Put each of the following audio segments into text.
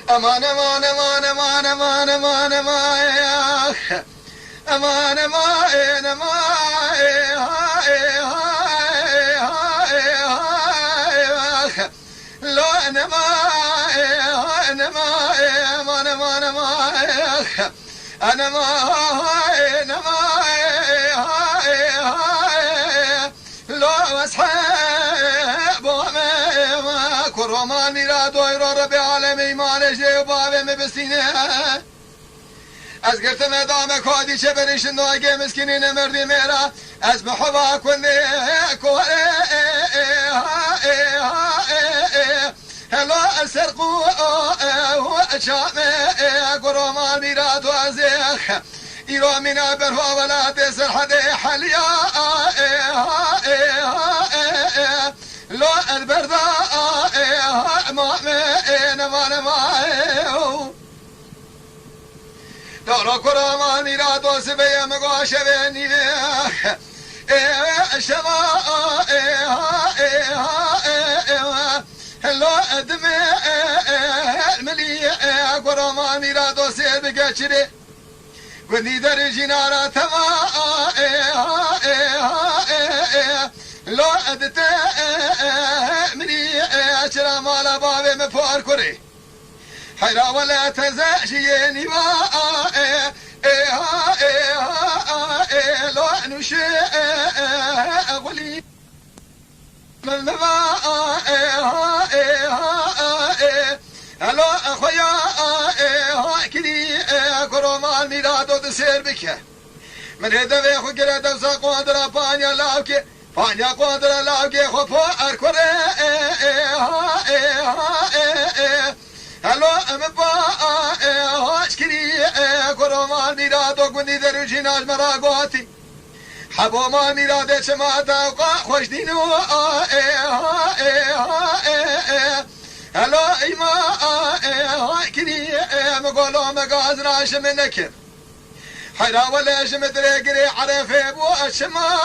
امان امان امان امان امان امان امان امان لا انا ما انا ما امان امان امان انا ما انا ما لا اصحاب وما كرمان میراد و رب العالمین مالش بابه مبسینه از گرتم دام کادی چه برشن ناگه مسکینین مردی میرا از محبا کنه کوه هلا سرقو شامه كرمان میراد و ازخ ایرا مینا برها ولا تسر حد حلیا لا البرداء ما دارا كرمان میراد و سبه مگاشه بینی شما لا ادمي الملي كرمان میراد و سیر بگچره قدي در جنارة تما لا أدت مني أشرا مالا بابي مفار كري حيرا ولا تزاشيني ما لا نشي أقولي من ما هلا أخويا كلي كرمان ميلاد تسير بك من هذا في خو كلا دفسا قادرة بانيا لاوكي بانيا قادرة لاوكي خو أركوري هلا أمبا أشكلي كرمان ميلاد وقندي دروجيناج مراقواتي حبو ما ميلاد شما تاوقا خوش دينو هلا إيما كني مقولو مقاز راش منك حيرا ولا جمدري قري عرف ابو الشما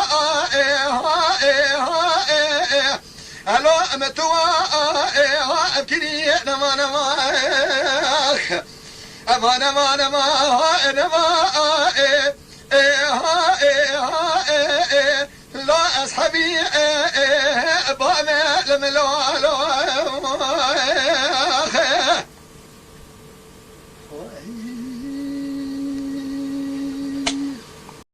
هلا متوا كني نما نما اما نما نما نما لا أصحابي بامي لملو